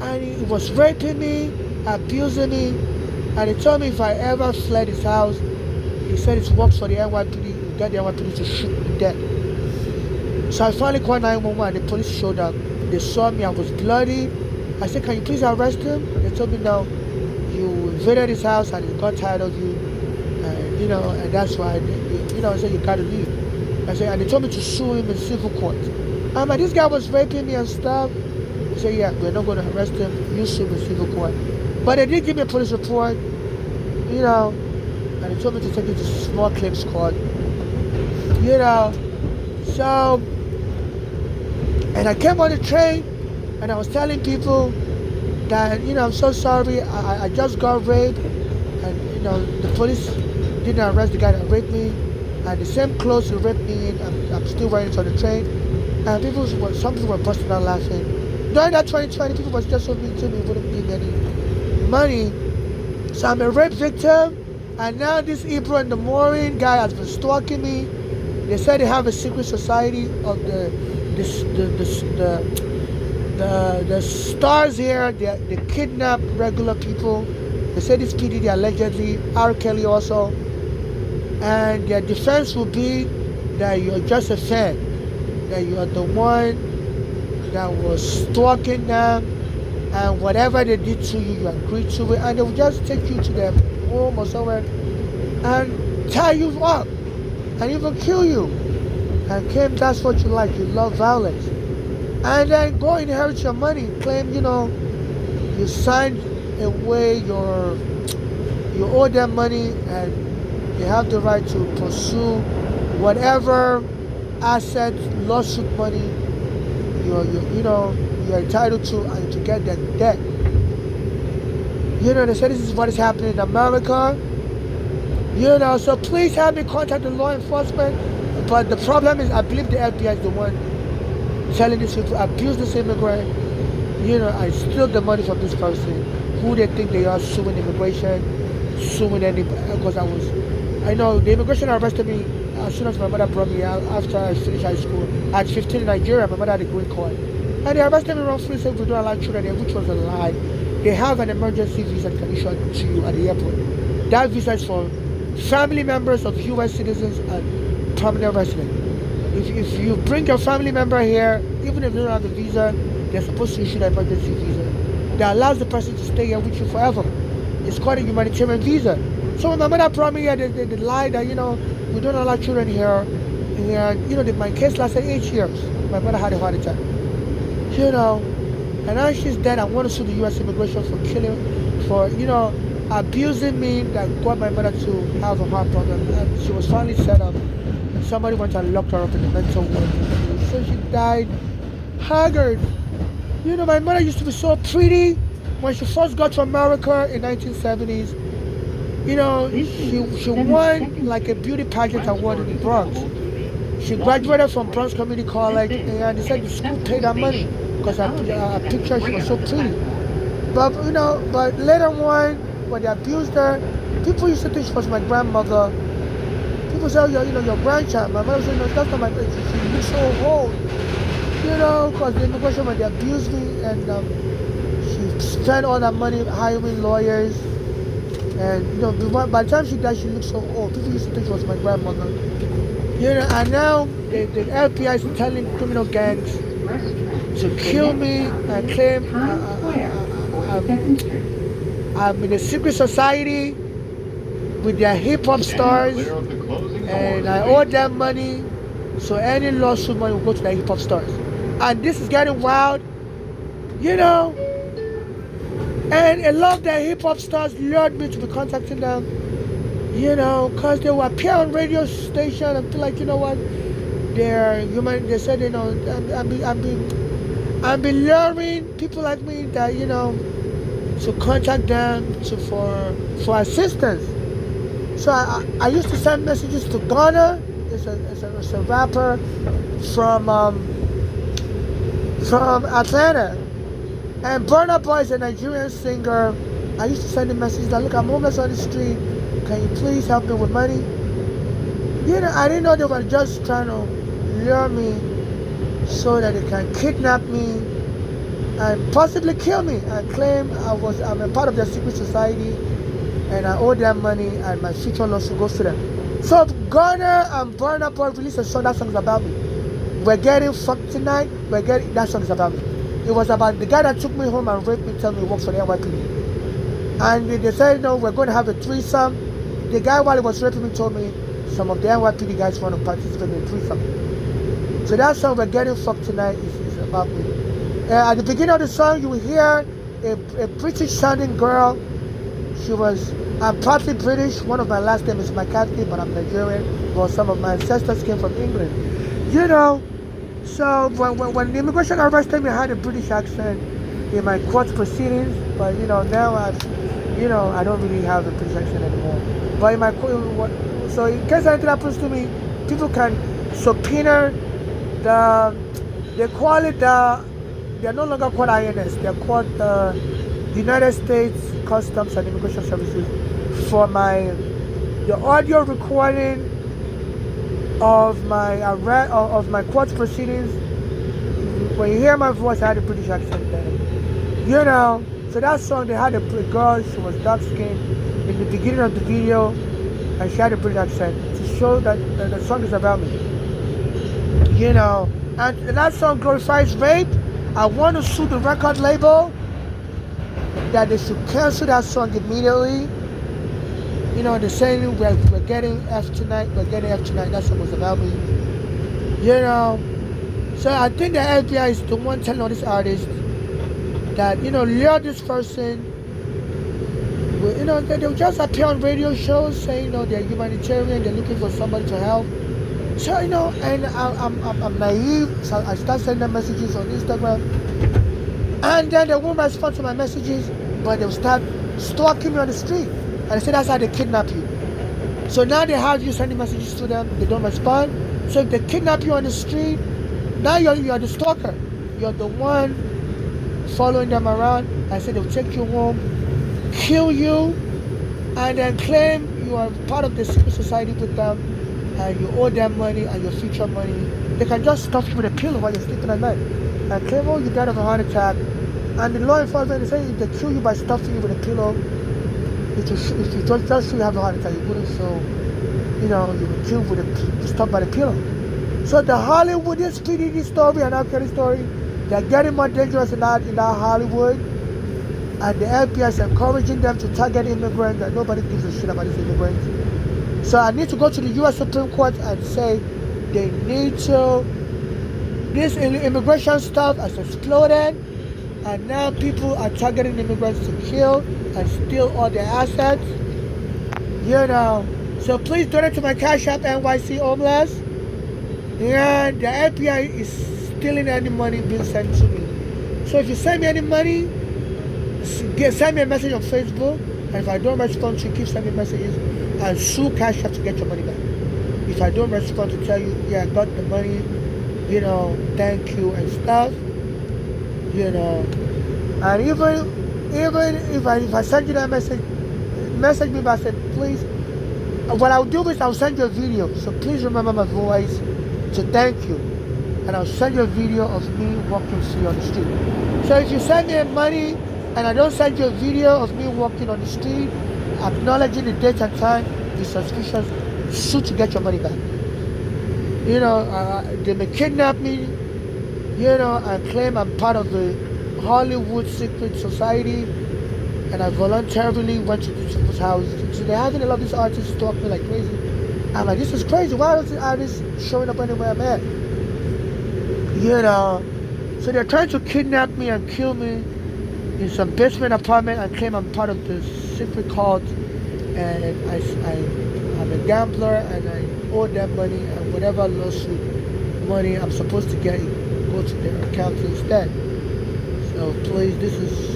And he was raping me, abusing me. And he told me if I ever fled his house, he said it works for the NYPD, he got the NYPD to shoot me dead. So I finally called 911 and the police showed up. They saw me, I was bloody. I said, can you please arrest him? They told me, no, you invaded his house and he got tired of you. And that's why, I said, you gotta leave. I said, and they told me to sue him in civil court. But this guy was raping me and stuff. I said, yeah, we're not gonna arrest him, you sue him in civil court. But they did give me a police report, and they told me to take it to small claims court, So, and I came on the train, and I was telling people that, I'm so sorry, I just got raped, and, the police didn't arrest the guy that raped me, and the same clothes he raped me in, I'm still wearing it on the train, and some people were busting out laughing. During that 2020, people were just so mean to me, wouldn't give me any money. So I'm a rape victim, and now this Ibro and the Maureen guy has been stalking me. They said they have a secret society of the stars here. They kidnap regular people. They say this PDD allegedly, R. Kelly also, and their defense will be that you're just a fan, that you are the one that was stalking them. And whatever they did to you, you agreed to it, and they will just take you to their home or somewhere and tie you up and even kill you. And Kim, that's what you like, you love violence. And then go inherit your money, claim, you signed away you owe them money and they have the right to pursue whatever asset, lawsuit money you're entitled to get that debt. They say this is what is happening in America. So please have me contact the law enforcement. But the problem is, I believe the FBI is the one telling these people to abuse this immigrant. I steal the money from this person, who they think they are, suing immigration, suing anybody. Because I know the immigration arrested me as soon as my mother brought me out after I finished high school. At 15 in Nigeria, my mother had a green card. And they arrested me wrongfully, said we don't allow children here, which was a lie. They have an emergency visa that can issue to you at the airport. That visa is for family members of U.S. citizens and permanent residents. If you bring your family member here, even if they don't have the visa, they're supposed to issue an emergency visa that allows the person to stay here with you forever. It's called a humanitarian visa. So when my mother brought me here, they lied that, we don't allow children here. And, my case lasted 8 years. My mother had a heart attack. And now she's dead. I want to sue the U.S. immigration for abusing me, that got my mother to have a heart problem. And she was finally set up. Somebody went and locked her up in the mental ward. So she died haggard. You know, my mother used to be so pretty when she first got to America in 1970s. You know, she won like a beauty pageant award in the Bronx. She graduated from Bronx Community College, and they said the school paid her money because her picture, she was so pretty. But you know, but later on, when they abused her, people used to think she was my grandmother. People say, oh, your grandchild. My mother said, no, that's not my grandchild. She looks so old. You know, because the immigration, when they abused me, and she spent all that money hiring lawyers. And you know, by the time she died, she looked so old. People used to think she was my grandmother. You know, and now the FBI is telling criminal gangs to kill me and claim I'm in a secret society with their hip hop stars, and I owe them money. So any lawsuit money will go to the hip hop stars. And this is getting wild, you know. And a lot of the hip hop stars lured me to be contacting them, you know, because they will appear on radio station and feel like, you know what, they're human. They said, you know, I'm be luring people like me that, you know, to contact them for assistance. So I used to send messages to Ghana. It's a rapper from Atlanta. And Burna Boy is a Nigerian singer. I used to send him messages that, look, I'm homeless on the street. Can you please help me with money? You know, I didn't know they were just trying to lure me so that they can kidnap me and possibly kill me and claim I'm a part of their secret society and I owe them money and my future lawsuit goes to them. So Ghana and Burna Boy released a song. That song is about me. We're getting fucked tonight. That song is about me. It was about the guy that took me home and raped me, told me he works for the NYPD. And they said, no, we're going to have a threesome. The guy, while he was raping me, told me some of the NYPD guys want to participate in a threesome. So that song, We're Getting Fucked Tonight, is about me. At the beginning of the song, you will hear a British-sounding girl. I'm partly British. One of my last names is McCarthy, but I'm Nigerian. Well, some of my ancestors came from England. You know, so when the immigration arrested me, I had a British accent in my court proceedings, but you know, now I don't really have a British accent anymore. But in my so in case anything happens to me, people can subpoena they're no longer called INS, they're called the United States Customs and Immigration Services for the audio recording of my court proceedings. When you hear my voice, I had a British accent then. You know, so that song, they had a girl, she was dark skinned in the beginning of the video, and she had a British accent to show that the song is about me. You know, and that song glorifies rape. I want to sue the record label that they should cancel that song immediately. You know, they're saying we're getting F tonight, that song was about me. You know, so I think the FBI is the one telling all these artists that, you know, lure this person. You know, they'll just appear on radio shows saying, you know, they're humanitarian, they're looking for somebody to help. So, you know, and I'm naive, so I start sending them messages on Instagram. And then they won't respond to my messages, but they'll start stalking me on the street. And they say that's how they kidnap you. So now they have you sending messages to them, they don't respond. So if they kidnap you on the street, now you're the stalker. You're the one following them around. I said they'll take you home, kill you, and then claim you are part of the secret society with them, and you owe them money and your future money. They can just stuff you with a pillow while you're sleeping at night and claim, oh, you died of a heart attack. And the law enforcement, they say if they kill you by stuffing you with a pillow, if you just show you have a heart attack, you wouldn't show, you know, you were killed with a stuff by the pillow. So the Hollywood, this PDD story and R. Kelly story, they're getting more dangerous in that Hollywood. And the FBI is encouraging them to target immigrants, and nobody gives a shit about these immigrants. So I need to go to the U.S. Supreme Court and say they need to, this immigration stuff has exploded, and now people are targeting immigrants to kill and steal all their assets. You know, so please donate to my Cash App, NYC Homeless. And the FBI is stealing any money being sent to me. So if you send me any money, send me a message on Facebook, and if I don't respond to you, keep sending messages, and sue Cash App to get your money back. If I don't respond to tell you, yeah, I got the money, thank you and stuff, and even if I send you that message me back, say, please, what I'll do is I'll send you a video, so please remember my voice to thank you, and I'll send you a video of me walking through on the street. So if you send me money and I don't send you a video of me walking on the street, acknowledging the date and time, it's suspicious, sue to get your money back. They may kidnap me, and claim I'm part of the Hollywood secret society, and I voluntarily went to these people's houses. So they're having a lot of these artists stalk me like crazy. I'm like, this is crazy. Why are these artists showing up anywhere I'm at? So they're trying to kidnap me and kill me in some basement apartment and claim I'm part of the secret cult, and I'm a gambler and I owe them money, and whatever lawsuit money I'm supposed to get go to their account instead. So please,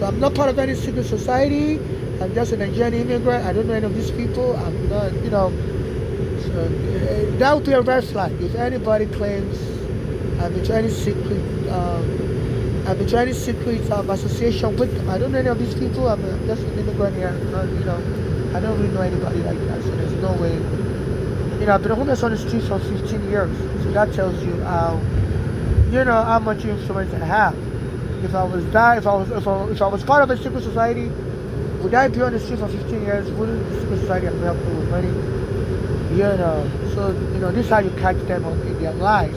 I'm not part of any secret society. I'm just a Nigerian immigrant. I don't know any of these people. I'm not, so that would be a red flag. If anybody claims I'm into any secret association with them, I don't know any of these people. I'm just an immigrant here. I don't really know anybody like that. So there's no way. I've been homeless on the streets for 15 years. So that tells you how much influence I have. If I was part of a secret society, would I be on the street for 15 years? Wouldn't the secret society have helped me with money? So this is how you catch them in their lies.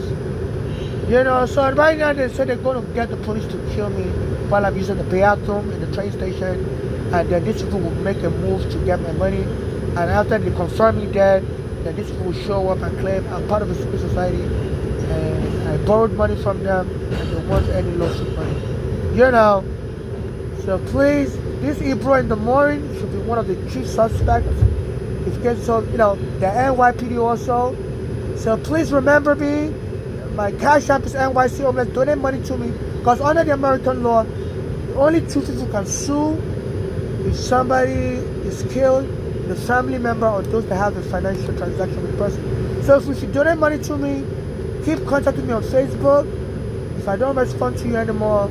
So right now they say they're going to get the police to kill me while I'm using the bathroom in the train station, and then these people will make a move to get my money, and after they confirm me dead, then these people will show up and claim I'm part of a secret society, and I borrowed money from them, and they want any lawsuit money. So please, this Ebro in the morning should be one of the chief suspects. If case so, the NYPD also. So please remember me. My Cash App is NYC Homeless. Donate money to me, because under the American law, only two people can sue if somebody is killed, the family member or those that have a financial transaction with the person. So if you donate money to me, keep contacting me on Facebook. If I don't respond to you anymore,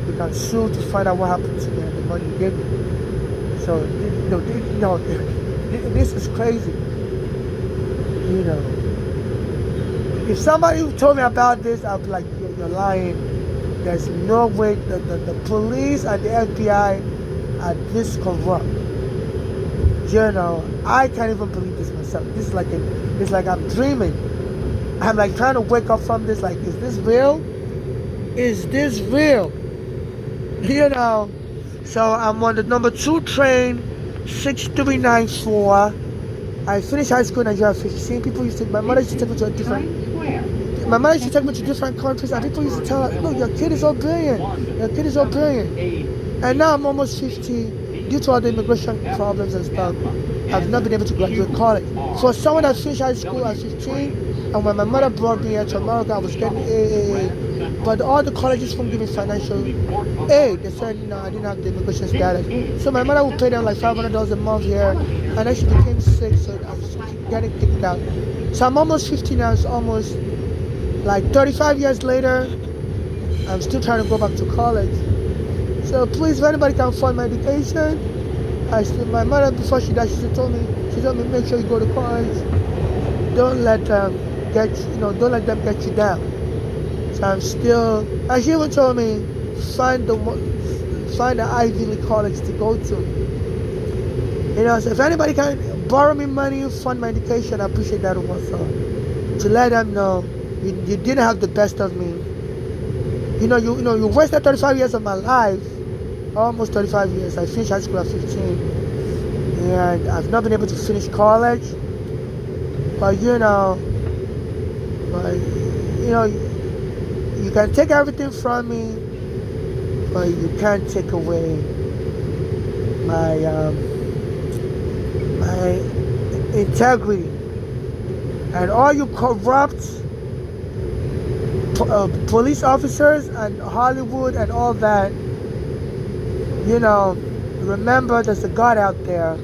you can sue to find out what happened to me and the money you gave me. So this is crazy. If somebody told me about this, I'd be like, you're lying. There's no way that the police and the FBI are this corrupt. I can't even believe this myself. This is like I'm dreaming. I'm like trying to wake up from this. Like, is this real? Is this real? So I'm on the number 2 train, 6394. I finished high school in Nigeria at 15. My mother used to take me to different countries, and people used to tell her, look, your kid is so brilliant. And now I'm almost 50. Due to all the immigration problems and stuff, I've not been able to graduate college. For someone that finished high school at 15, and when my mother brought me here to America, I was getting AAA. But all the colleges won't give me financial aid. They said, I didn't have the immigration status. So my mother would pay them like $500 a month here, and then she became sick, so I was getting kicked out. So I'm almost 50 now. It's almost like 35 years later. I'm still trying to go back to college. So please, if anybody can fund my education, my mother, before she died, she told me, make sure you go to college. Don't let them get you down. So I'm still, and she even told me, find the Ivy League college to go to. So if anybody can borrow me money, fund my education, I appreciate that also. To let them know, you didn't have the best of me. You wasted 35 years of my life, almost 35 years. I finished high school at 15, and I've not been able to finish college. But you can take everything from me, but you can't take away my integrity. And all you corrupt police officers and Hollywood and all that, remember there's a God out there,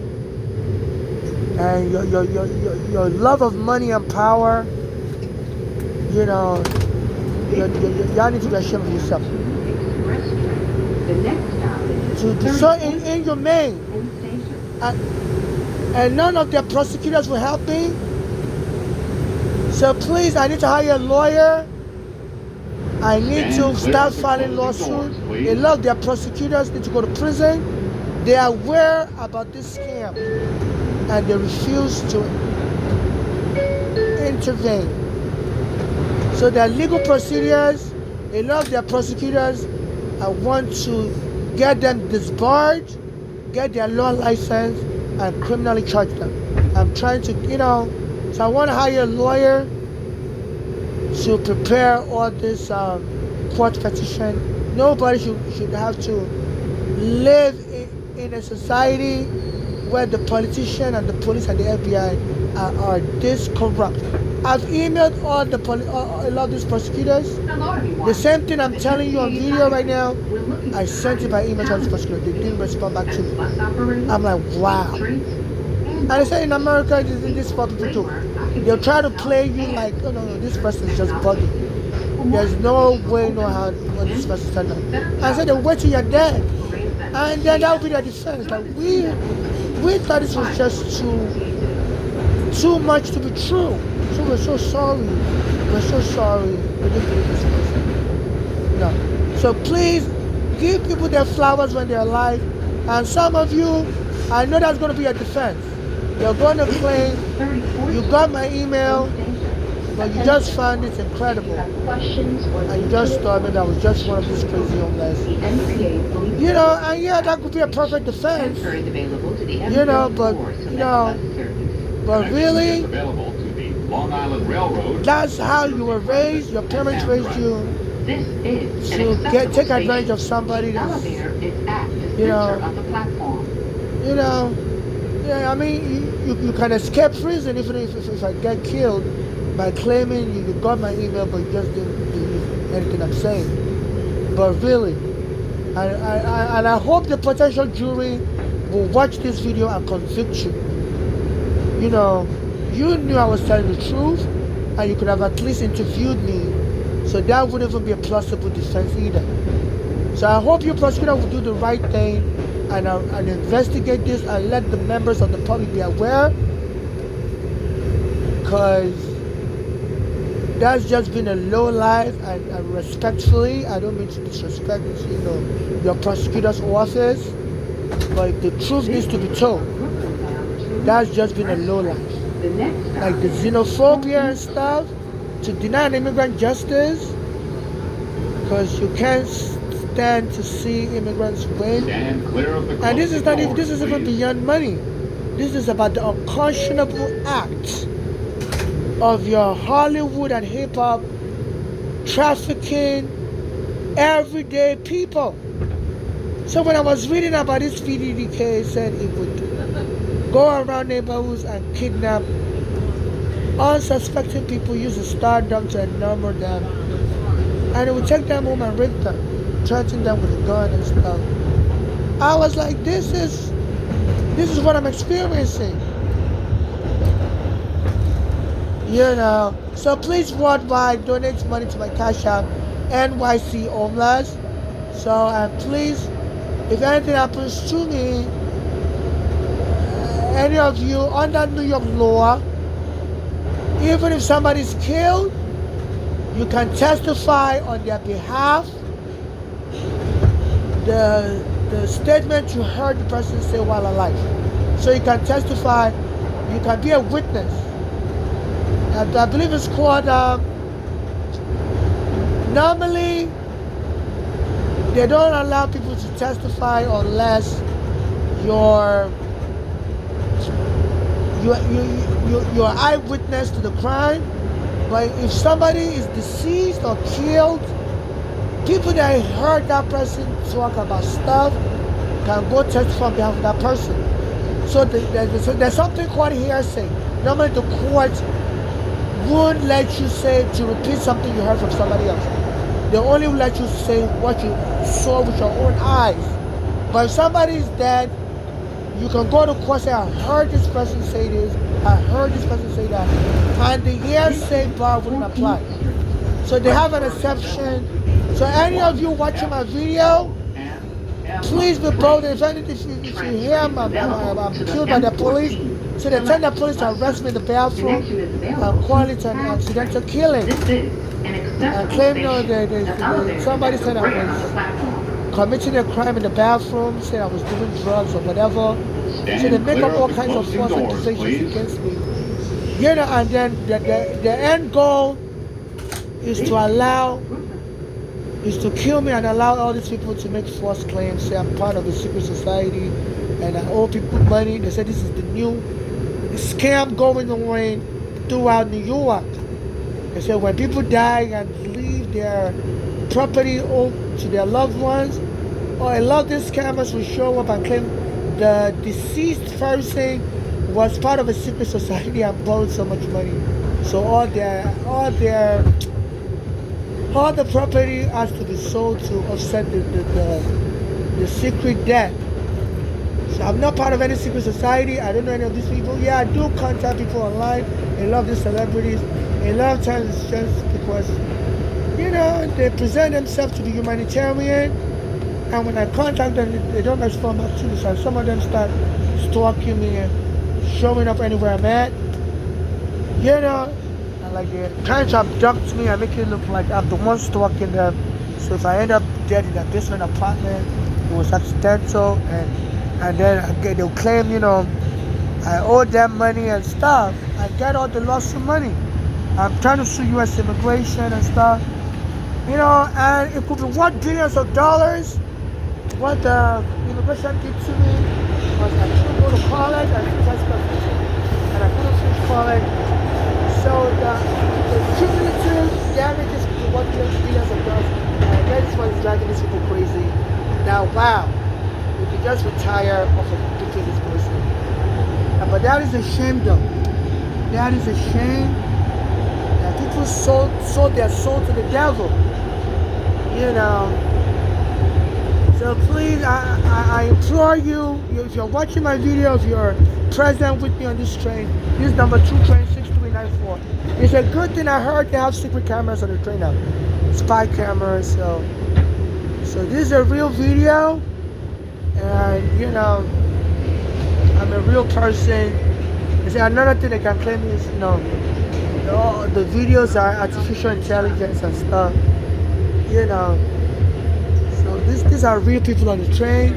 and your love of money and power, y'all need to be ashamed of yourself. So in your main, and none of their prosecutors will help me. So please, I need to hire a lawyer. I need to start filing lawsuits. A lot of their prosecutors need to go to prison. They are aware about this scam, and they refuse to intervene. So their legal procedures, a lot of their prosecutors, I want to get them disbarred, get their law license, and criminally charge them. I'm trying to, so I want to hire a lawyer to prepare all this court petition. Nobody should have to live in a society where the politician and the police and the FBI are this corrupt. I've emailed a lot of these prosecutors. The same thing I'm telling you on video right now, I sent it by email to all these prosecutors. They didn't respond back to me. I'm like, wow. And I said in America, this is what people do. They'll try to play you like, oh no, this person is just bugging. There's no way, no how what this person is telling them. I said, they'll wait till you're dead. And then that will be their defense. Like, we thought this was just too much to be true. So we're so sorry. We're so sorry. We didn't believe this person. No. So please, give people their flowers when they're alive. And some of you, I know that's going to be a defense. You're going to claim, you got my email, but you just found it incredible. And you just thought maybe I was just one of these crazy homeless. And yeah, that could be a perfect defense. But really, that's how you were raised. Your parents raised you to take advantage of somebody. Yeah, I mean, you can escape prison even if I get killed by claiming you got my email, but you just didn't believe anything I'm saying. But really, and I hope the potential jury will watch this video and convict you. You knew I was telling the truth, and you could have at least interviewed me, so that wouldn't even be a plausible defense either. So I hope your prosecutor will do the right thing and investigate this and let the members of the public be aware, because that's just been a low life, and respectfully, I don't mean to disrespect your prosecutor's office, but the truth needs to be told. That's just been a low life. Like the xenophobia and stuff, to deny an immigrant justice, because you can't stand to see immigrants win. And this is even beyond money. This is about the unconscionable act of your Hollywood and hip hop trafficking everyday people. So when I was reading about this VDDK, it said it would go around neighborhoods and kidnap unsuspecting people, use a stardom to enumber them, and it would take them home and rape them, threaten them with a gun and stuff. I was like, this is what I'm experiencing. So please worldwide donate money to my Cash App, NYC Homeless. So please, if anything happens to me, any of you under New York law, even if somebody's killed, you can testify on their behalf. The statement you heard the person say while alive. So you can testify, you can be a witness. I believe it's called, normally they don't allow people to testify unless you're eyewitness to the crime. But if somebody is deceased or killed, people that heard that person talk about stuff can go testify on behalf of that person. So there's something called hearsay. Normally the court won't let you say to repeat something you heard from somebody else. They only will let you say what you saw with your own eyes. But if somebody is dead, you can go to court and say, I heard this person say this, I heard this person say that, and the hearsay bar wouldn't apply. So they have an exception. So any of you watching my video, please be bold. If you hear I'm killed by the police, so they tell the police to arrest me in the bathroom and call it an accidental killing. And claim somebody said I was committing a crime in the bathroom, said I was doing drugs or whatever. So they make up all kinds of false accusations against me. You know, and then the end goal is to kill me and allow all these people to make false claims, say I'm part of a secret society and I owe people money. They say this is the new scam going on throughout New York. They say when people die and leave their property to their loved ones, or a lot of these scammers will show up and claim the deceased person was part of a secret society and borrowed so much money. So all the property has to be sold to offset the secret debt. So I'm not part of any secret society. I don't know any of these people. Yeah, I do contact people online. A lot of these celebrities. A lot of times it's just because, you know, they present themselves to be humanitarian, and when I contact them, they don't respond back to me. So some of them start stalking me and showing up anywhere I'm at. You know, and like they're trying to abduct me and make it look like I'm the one stalking them. So if I end up dead in a basement apartment, it was accidental, and then they'll claim, you know, I owe them money and stuff. I get all the lawsuit money. I'm trying to sue U.S. immigration and stuff. You know, and it could be $1 billion. What the immigration did to me was I couldn't go to college and I couldn't finish college. So the cumulative damages could be $1 billion. And that's what is driving these people crazy. Now, wow, we could just retire off of picking this person. But that is a shame, though. That is a shame. People sold their soul to the devil, you know. So please, I implore you, if you're watching my video, if you're present with me on this train, this number 2 train 6394. It's a good thing. I heard they have secret cameras on the train now, spy cameras. So this is a real video, and you know, I'm a real person. They say another thing they can claim is, you know, the videos are artificial intelligence and stuff, you know. So these are real people on the train.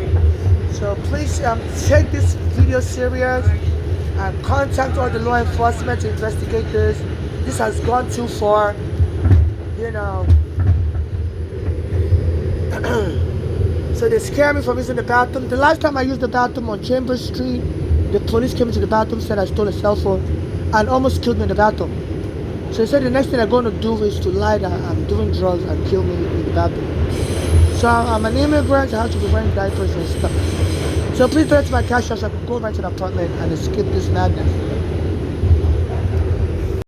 So please take this video serious and contact all the law enforcement to investigate this. This has gone too far, you know. So they scare me from using the bathroom. The last time I used the bathroom on Chambers Street, the police came into the bathroom, said I stole a cell phone, and almost killed me in the bathroom. So they said the next thing they're going to do is to lie that I'm doing drugs and kill me in the bathroom. So I'm an immigrant, I have to be wearing diapers and stuff. So please donate to my cash app so I can go right to the apartment and escape this madness.